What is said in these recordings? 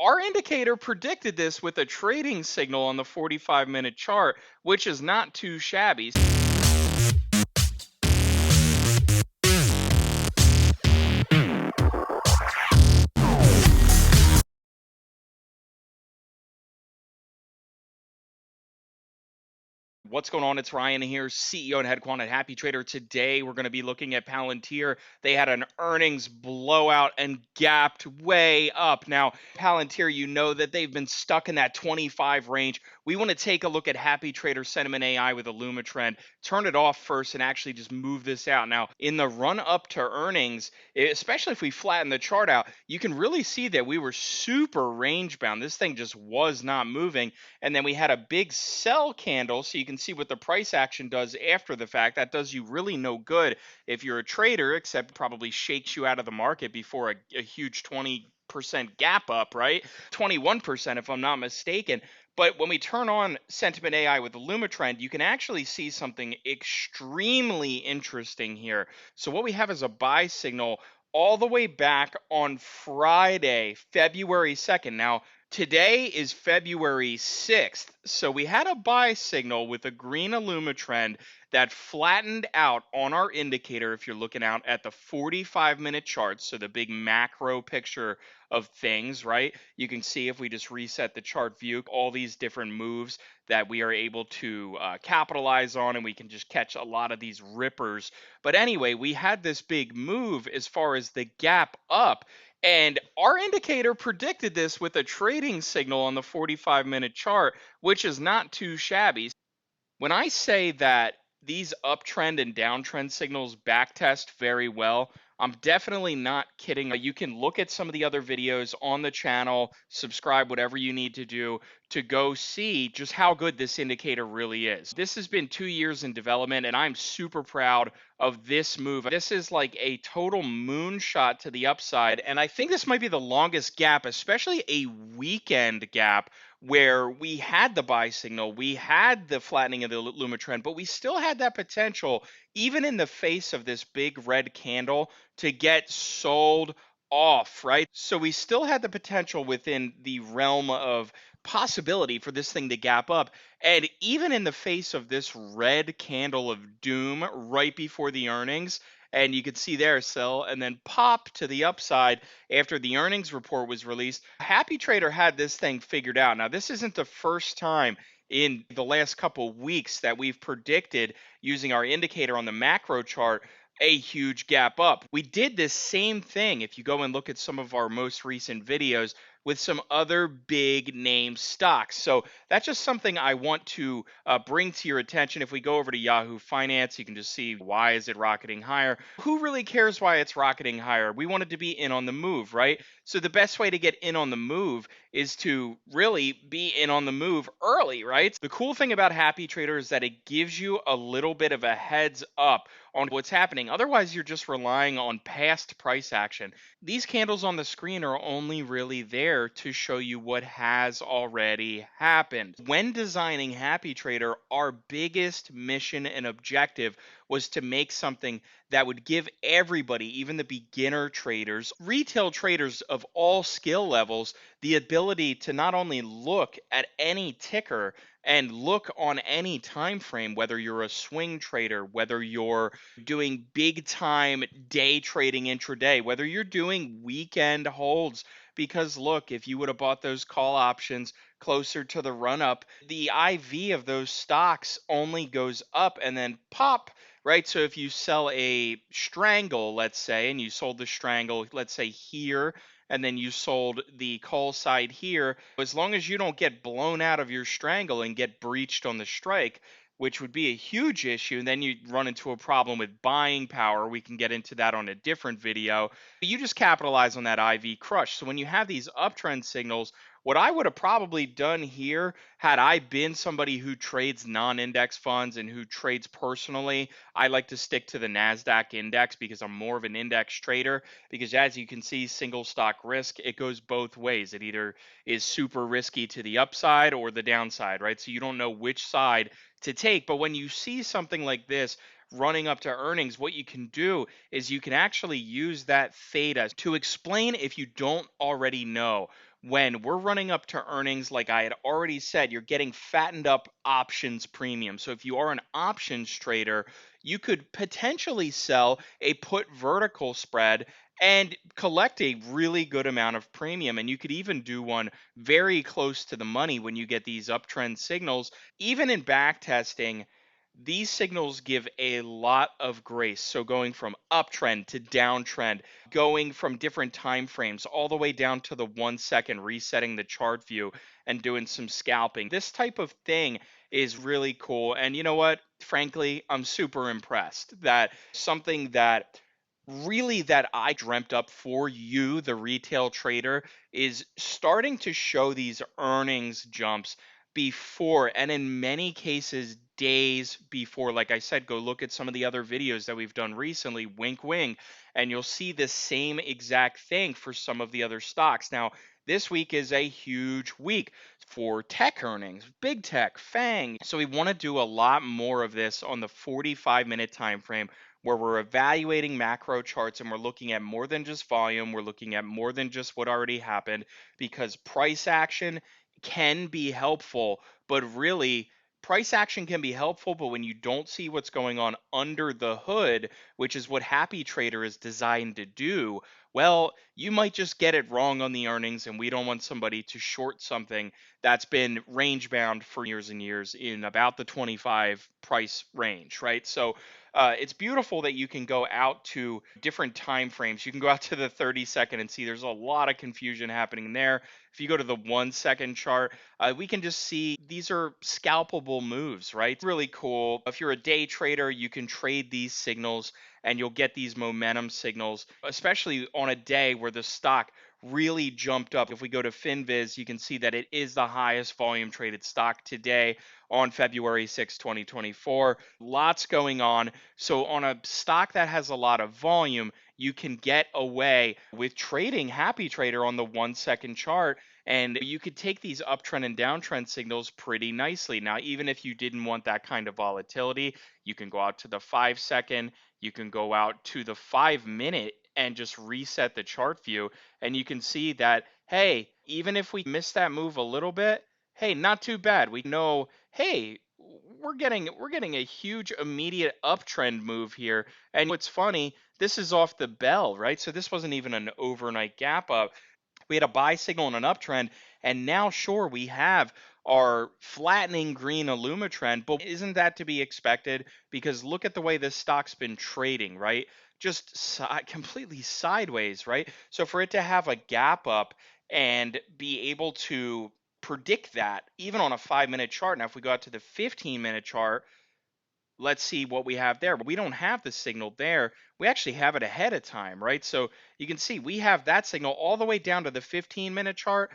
Our indicator predicted this with a trading signal on the 45-minute chart, which is not too shabby. What's going on? It's Ryan here, CEO and head quant at Happy Trader. Today, we're going to be looking at Palantir. They had an earnings blowout and gapped way up. Now, Palantir, you know that they've been stuck in that 25 range. We want to take a look at Happy Trader Sentiment AI with a Luma trend, turn it off first, and actually just move this out. Now, in the run up to earnings, especially if we flatten the chart out, you can really see that we were super range bound. This thing just was not moving. And then we had a big sell candle, so you can see what the price action does after the fact. That does you really no good if you're a trader, except probably shakes you out of the market before a huge 20% gap up, right? 21% if I'm not mistaken. But when we turn on Sentiment AI with the Luma trend, you can actually see something extremely interesting here. So what we have is a buy signal all the way back on Friday, February 2nd. Now, today is February 6th. So we had a buy signal with a green Illuma trend that flattened out on our indicator if you're looking out at the 45-minute charts, so the big macro picture of things, right? You can see if we just reset the chart view, all these different moves that we are able to capitalize on, and we can just catch a lot of these rippers. But anyway, we had this big move as far as the gap up. And our indicator predicted this with a trading signal on the 45-minute chart, which is not too shabby. When I say that these uptrend and downtrend signals backtest very well, I'm definitely not kidding. You can look at some of the other videos on the channel, subscribe, whatever you need to do to go see just how good this indicator really is. This has been 2 years in development, and I'm super proud of this move. This is like a total moonshot to the upside, and I think this might be the longest gap, especially a weekend gap where we had the buy signal, we had the flattening of the Luma trend, but we still had that potential, even in the face of this big red candle, to get sold off, right? So we still had the potential within the realm of possibility for this thing to gap up. And even in the face of this red candle of doom right before the earnings, and you could see there sell and then pop to the upside after the earnings report was released. Happy Trader had this thing figured out. Now, this isn't the first time in the last couple weeks that we've predicted using our indicator on the macro chart a huge gap up. We did this same thing if you go and look at some of our most recent videos with some other big name stocks. So that's just something I want to bring to your attention. If we go over to Yahoo Finance, you can just see why is it rocketing higher. Who really cares why it's rocketing higher? We wanted to be in on the move, right? So the best way to get in on the move is to really be in on the move early, right? The cool thing about Happy Trader is that it gives you a little bit of a heads up on what's happening. Otherwise, you're just relying on past price action. These candles on the screen are only really there to show you what has already happened. When designing Happy Trader, our biggest mission and objective was to make something that would give everybody, even the beginner traders, retail traders of all skill levels, the ability to not only look at any ticker and look on any time frame, whether you're a swing trader, whether you're doing big time day trading intraday, whether you're doing weekend holds. Because look, if you would have bought those call options closer to the run up, the IV of those stocks only goes up and then pop, right? So if you sell a strangle, let's say, and you sold the strangle, let's say here, and then you sold the call side here, as long as you don't get blown out of your strangle and get breached on the strike, which would be a huge issue, and then you run into a problem with buying power. We can get into that on a different video. You just capitalize on that IV crush. So when you have these uptrend signals, what I would have probably done here, had I been somebody who trades non-index funds and who trades personally, I like to stick to the NASDAQ index because I'm more of an index trader. Because as you can see, single stock risk, it goes both ways. It either is super risky to the upside or the downside, right? So you don't know which side to take. But when you see something like this running up to earnings, what you can do is you can actually use that theta to explain, if you don't already know, when we're running up to earnings, like I had already said, you're getting fattened up options premium. So if you are an options trader, you could potentially sell a put vertical spread and collect a really good amount of premium. And you could even do one very close to the money when you get these uptrend signals. Even in back testing, these signals give a lot of grace. So going from uptrend to downtrend, going from different time frames all the way down to the 1 second, resetting the chart view and doing some scalping. This type of thing is really cool. And you know what? Frankly, I'm super impressed that something that really that I dreamt up for you, the retail trader, is starting to show these earnings jumps before, and in many cases days before. Like I said, go look at some of the other videos that we've done recently, wink wink, and you'll see the same exact thing for some of the other stocks. Now, this week is a huge week for tech earnings, big tech, FANG. So we want to do a lot more of this on the 45-minute time frame, where we're evaluating macro charts and we're looking at more than just volume, we're looking at more than just what already happened, because price action can be helpful, but really price action can be helpful, but when you don't see what's going on under the hood, which is what Happy Trader is designed to do, well, you might just get it wrong on the earnings, and we don't want somebody to short something that's been range bound for years and years in about the 25 price range, right? So it's beautiful that you can go out to different time frames. You can go out to the 30-second and see there's a lot of confusion happening there. If you go to the 1 second chart, we can just see these are scalpable moves, right? Really cool. If you're a day trader, you can trade these signals and you'll get these momentum signals, especially on a day where the stock really jumped up. If we go to FinViz, you can see that it is the highest volume traded stock today on February 6, 2024. Lots going on. So on a stock that has a lot of volume, you can get away with trading Happy Trader on the 1 second chart, and you could take these uptrend and downtrend signals pretty nicely. Now, even if you didn't want that kind of volatility, you can go out to the 5 second, you can go out to the 5 minute and just reset the chart view, and you can see that, hey, even if we miss that move a little bit, hey, not too bad. We know, hey, we're getting a huge immediate uptrend move here. And what's funny, this is off the bell, right? So this wasn't even an overnight gap up. We had a buy signal and an uptrend, and now sure we have our flattening green Illuma trend, but isn't that to be expected? Because look at the way this stock's been trading, right? Just completely sideways, right? So for it to have a gap up and be able to predict that even on a 5 minute chart. Now, if we go out to the 15-minute chart, let's see what we have there. But we don't have the signal there. We actually have it ahead of time, right? So you can see we have that signal all the way down to the 15-minute chart.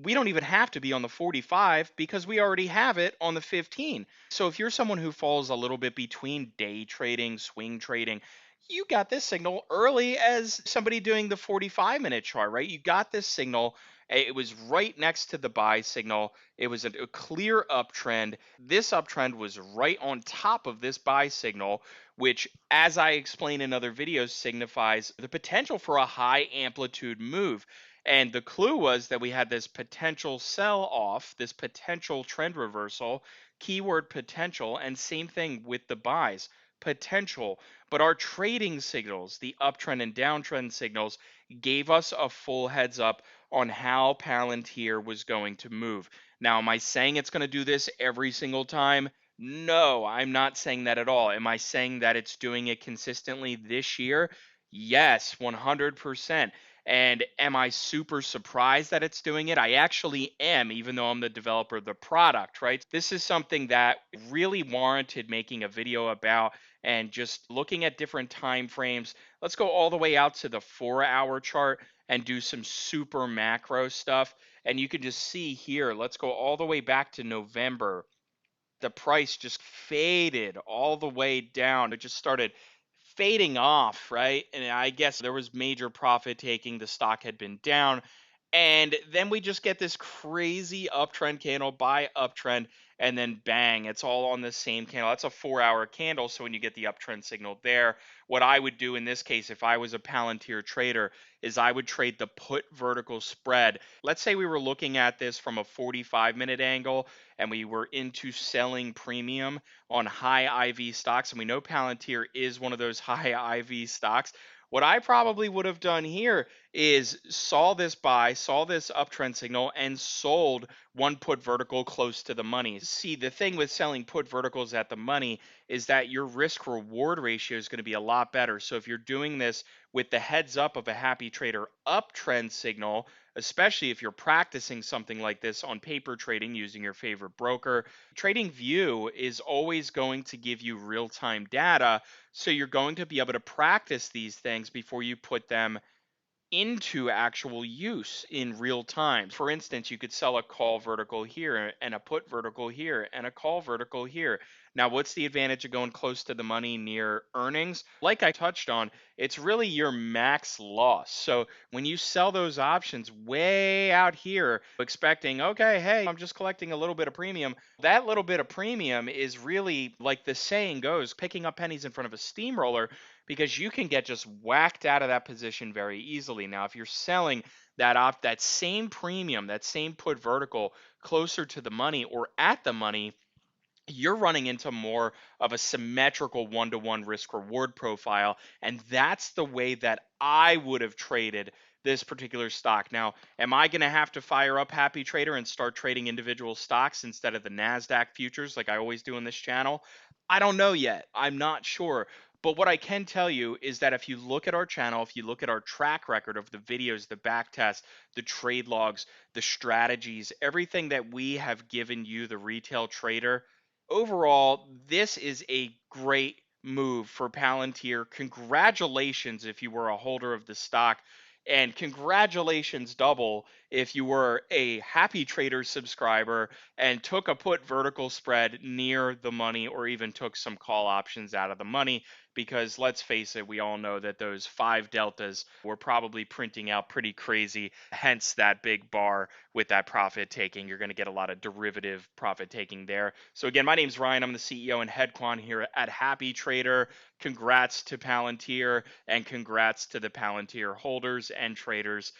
We don't even have to be on the 45 because we already have it on the 15. So if you're someone who falls a little bit between day trading, swing trading, you got this signal early as somebody doing the 45-minute chart, right? You got this signal. It was right next to the buy signal. It was a clear uptrend. This uptrend was right on top of this buy signal, which, as I explained in other videos, signifies the potential for a high amplitude move. And the clue was that we had this potential sell off, this potential trend reversal, keyword potential, and same thing with the buys, potential. But our trading signals, the uptrend and downtrend signals, gave us a full heads up on how Palantir was going to move. Now, am I saying it's going to do this every single time? No, I'm not saying that at all. Am I saying that it's doing it consistently this year? Yes, 100%. And am I super surprised that it's doing it? I actually am, even though I'm the developer of the product, right? This is something that really warranted making a video about and just looking at different time frames. Let's go all the way out to the 4 hour chart and do some super macro stuff. And you can just see here, let's go all the way back to November. The price just faded all the way down. It just started fading off, right? And I guess there was major profit taking. The stock had been down. And then we just get this crazy uptrend candle, buy uptrend. and then bang, it's all on the same candle. That's a 4-hour candle. So when you get the uptrend signal there, what I would do in this case, if I was a Palantir trader, is I would trade the put vertical spread. Let's say we were looking at this from a 45-minute angle and we were into selling premium on high IV stocks, and we know Palantir is one of those high IV stocks. What I probably would have done here is saw this buy, saw this uptrend signal, and sold one put vertical close to the money. See, the thing with selling put verticals at the money is that your risk reward ratio is going to be a lot better. So if you're doing this with the heads up of a happy trader uptrend signal, especially if you're practicing something like this on paper trading using your favorite broker, Trading View is always going to give you real time data. So you're going to be able to practice these things before you put them into actual use in real time. For instance, you could sell a call vertical here and a put vertical here and a call vertical here. Now, what's the advantage of going close to the money near earnings? Like I touched on, it's really your max loss. So when you sell those options way out here, expecting, okay, hey, I'm just collecting a little bit of premium, that little bit of premium is really, like the saying goes, picking up pennies in front of a steamroller, because you can get just whacked out of that position very easily. Now, if you're selling that same premium, that same put vertical closer to the money or at the money, you're running into more of a symmetrical one-to-one risk reward profile, and that's the way that I would have traded this particular stock. Now, am I going to have to fire up Happy Trader and start trading individual stocks instead of the Nasdaq futures like I always do in this channel? I don't know yet. I'm not sure. But what I can tell you is that if you look at our channel, if you look at our track record of the videos, the back tests, the trade logs, the strategies, everything that we have given you, the retail trader, overall, this is a great move for Palantir. Congratulations if you were a holder of the stock, and congratulations double if you were a Happy Trader subscriber and took a put vertical spread near the money or even took some call options out of the money. Because let's face it, we all know that those 5 deltas were probably printing out pretty crazy, hence that big bar with that profit taking. You're going to get a lot of derivative profit taking there. So again, my name's Ryan. I'm the CEO and head quant here at Happy Trader. Congrats to Palantir and congrats to the Palantir holders and traders.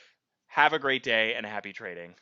Have a great day and happy trading.